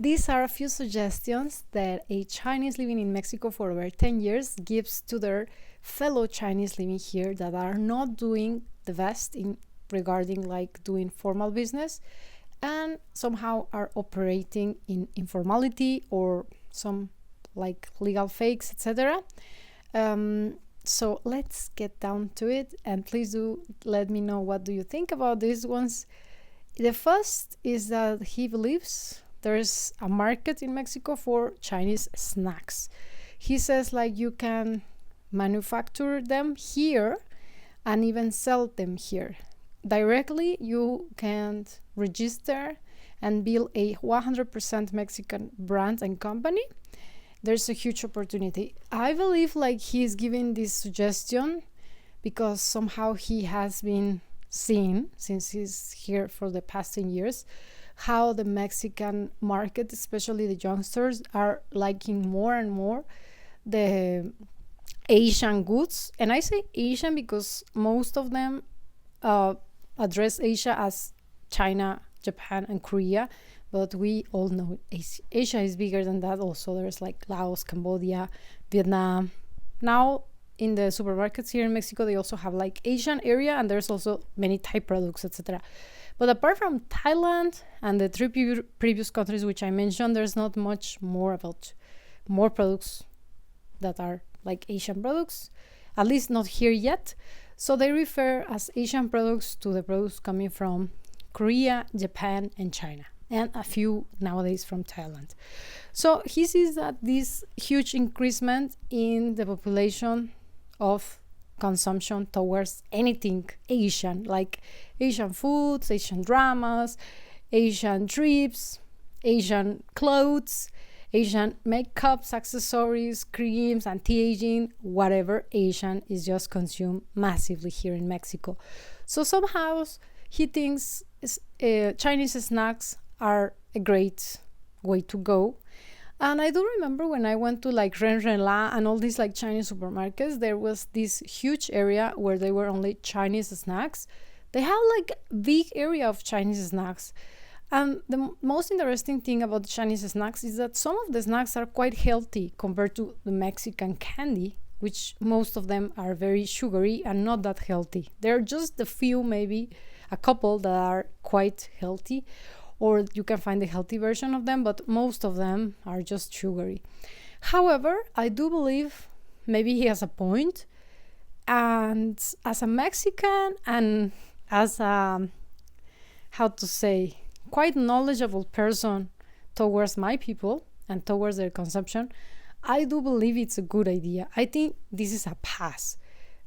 These are a few suggestions that a Chinese living in Mexico for over 10 years gives to their fellow Chinese living here that are not doing the best in regarding like doing formal business and somehow are operating in informality or some like legal fakes, etc. So let's get down to it, and please do let me know what do you think about these ones. The first is that he believes there's a market in Mexico for Chinese snacks. He says like you can manufacture them here and even sell them here. Directly, you can register and build a 100% Mexican brand and company. There's a huge opportunity. I believe like he's giving this suggestion because somehow he has been seeing, since he's here for the past 10 years, how the Mexican market, especially the youngsters, are liking more and more the Asian goods. And I say Asian because most of them address Asia as China, Japan, and Korea. But we all know Asia is bigger than that. Also, there's like Laos, Cambodia, Vietnam. Now, in the supermarkets here in Mexico, they also have like Asian area, and there's also many Thai products, etc. But apart from Thailand and the three previous countries which I mentioned, there's not much more about more products that are like Asian products, at least not here yet. So they refer as Asian products to the products coming from Korea, Japan, and China, and a few nowadays from Thailand. So he sees that this huge increasement in the population of consumption towards anything Asian, like Asian foods, Asian dramas, Asian trips, Asian clothes, Asian makeups, accessories, creams, anti-aging, whatever Asian is just consumed massively here in Mexico. So somehow he thinks Chinese snacks are a great way to go. And I do remember when I went to like Ren Ren La and all these like Chinese supermarkets, there was this huge area where they were only Chinese snacks. They have like a big area of Chinese snacks. And the most interesting thing about the Chinese snacks is that some of the snacks are quite healthy compared to the Mexican candy, which most of them are very sugary and not that healthy. There are just a few, maybe a couple that are quite healthy, or you can find the healthy version of them, but most of them are just sugary. However, I do believe maybe he has a point. And as a Mexican and as a, how to say, quite knowledgeable person towards my people and towards their consumption, I do believe it's a good idea. I think this is a pass.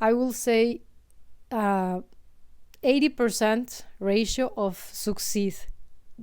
I will say 80% ratio of succeed.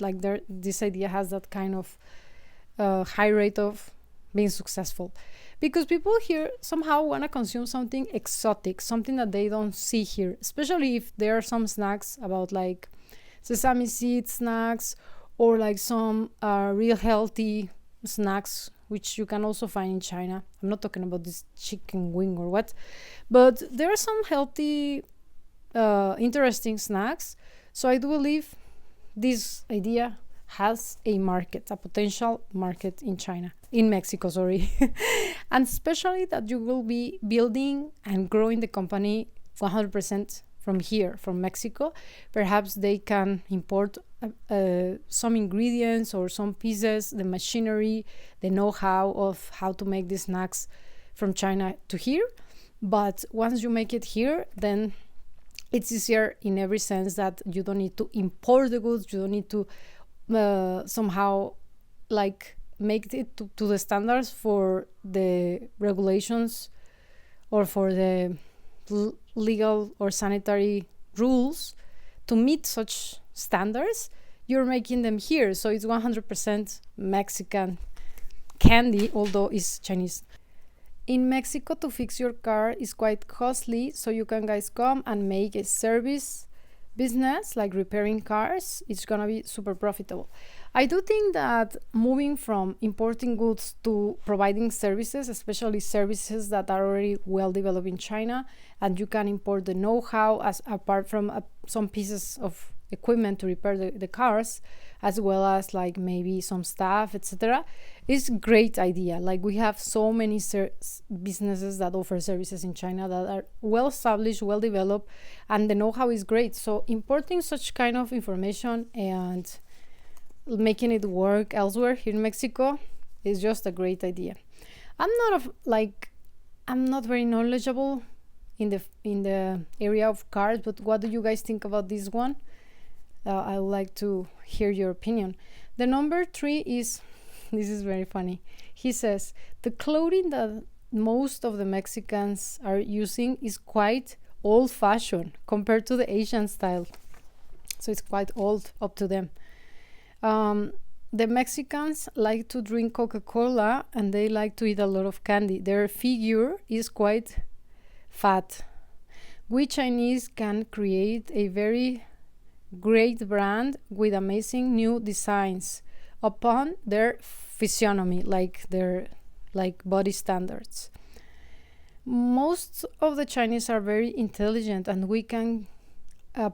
Like this idea has that kind of high rate of being successful, because people here somehow want to consume something exotic, something that they don't see here, especially if there are some snacks about like sesame seed snacks or like some real healthy snacks which you can also find in China. I'm not talking about this chicken wing or what, but there are some healthy interesting snacks. So I do believe this idea has a market, a potential market in China, in Mexico, sorry. And especially that you will be building and growing the company 100% from here, from Mexico. Perhaps they can import some ingredients or some pieces, the machinery, the know-how of how to make these snacks from China to here. But once you make it here, then it's easier in every sense that you don't need to import the goods, you don't need to somehow like make it to the standards for the regulations or for the legal or sanitary rules to meet such standards. You're making them here, so it's 100% Mexican candy, although it's Chinese. In Mexico, to fix your car is quite costly, so you can guys come and make a service business like repairing cars. It's gonna be super profitable. I do think that moving from importing goods to providing services, especially services that are already well developed in China, and you can import the know-how as apart from some pieces of equipment to repair the cars, as well as like maybe some staff, etc. It's a great idea. Like we have so many businesses that offer services in China that are well established, well developed, and the know-how is great. So importing such kind of information and making it work elsewhere here in Mexico is just a great idea. I'm not very knowledgeable in the area of cars, but what do you guys think about this one? I would like to hear your opinion. The number 3 is, this is very funny. He says, the clothing that most of the Mexicans are using is quite old-fashioned compared to the Asian style. So it's quite old up to them. The Mexicans like to drink Coca-Cola and they like to eat a lot of candy. Their figure is quite fat. We Chinese can create a very great brand with amazing new designs upon their physiognomy, like their body standards. Most of the Chinese are very intelligent, and we can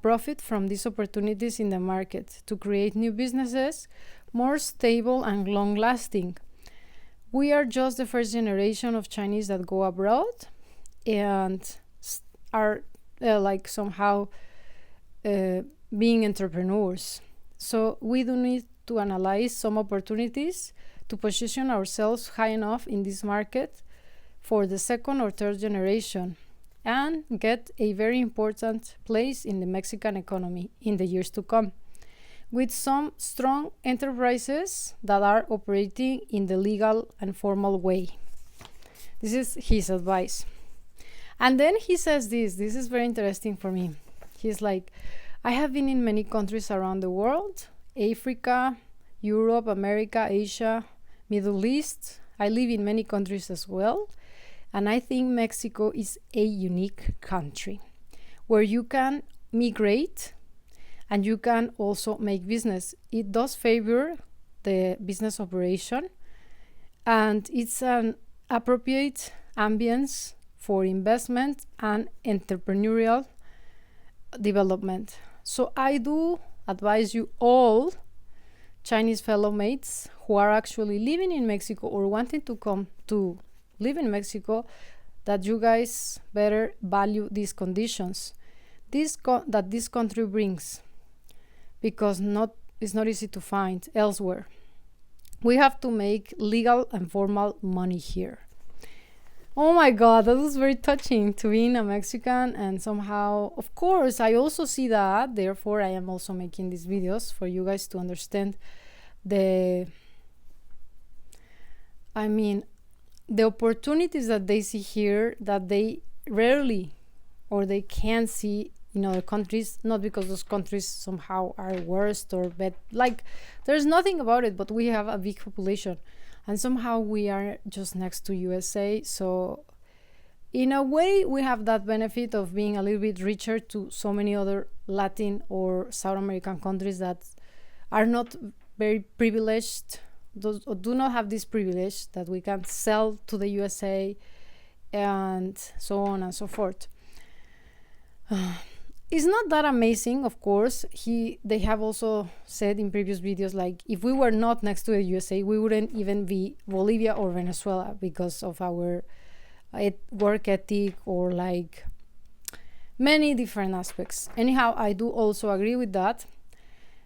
profit from these opportunities in the market to create new businesses, more stable and long-lasting. We are just the first generation of Chinese that go abroad and are somehow being entrepreneurs. So we do need to analyze some opportunities to position ourselves high enough in this market for the second or third generation and get a very important place in the Mexican economy in the years to come, with some strong enterprises that are operating in the legal and formal way. This is his advice. And then he says this is very interesting for me. He's like, I have been in many countries around the world, Africa, Europe, America, Asia, Middle East. I live in many countries as well. And I think Mexico is a unique country where you can migrate and you can also make business. It does favor the business operation, and it's an appropriate ambience for investment and entrepreneurial development. So I do advise you all, Chinese fellow mates who are actually living in Mexico or wanting to come to live in Mexico, that you guys better value these conditions that this country brings, because it's not easy to find elsewhere. We have to make legal and formal money here. Oh my God, that was very touching to being a Mexican, and somehow, of course, I also see that. Therefore, I am also making these videos for you guys to understand the opportunities that they see here that they rarely or they can't see in other countries, not because those countries somehow are worse or bad. Like, there's nothing about it, but we have a big population. And somehow we are just next to USA. So in a way, we have that benefit of being a little bit richer to so many other Latin or South American countries that are not very privileged, do not have this privilege that we can sell to the USA and so on and so forth. It's not that amazing, of course. They have also said in previous videos, like, if we were not next to the USA, we wouldn't even be Bolivia or Venezuela because of our work ethic or like many different aspects. Anyhow, I do also agree with that.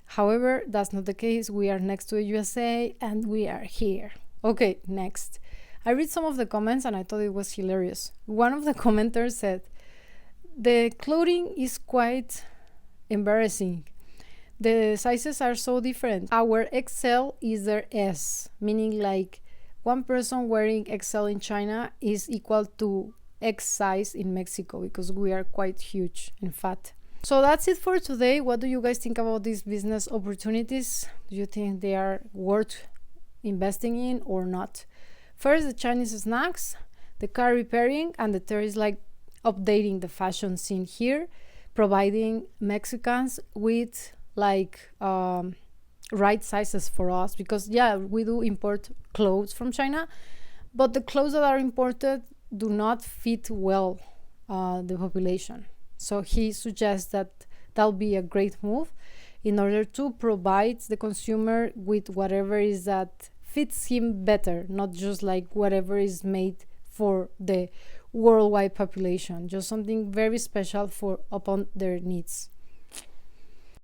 However, that's not the case. We are next to the USA and we are here. Okay, next. I read some of the comments and I thought it was hilarious. One of the commenters said, the clothing is quite embarrassing. The sizes are so different. Our XL is their S, meaning like one person wearing XL in China is equal to X size in Mexico, because we are quite huge and fat. So that's it for today. What do you guys think about these business opportunities? Do you think they are worth investing in or not? First, the Chinese snacks, the car repairing, and the third is like updating the fashion scene here, providing Mexicans with like right sizes for us, because yeah, we do import clothes from China, but the clothes that are imported do not fit well the population. So he suggests that that'll be a great move in order to provide the consumer with whatever is that fits him better, not just like whatever is made for the worldwide population, just something very special for upon their needs.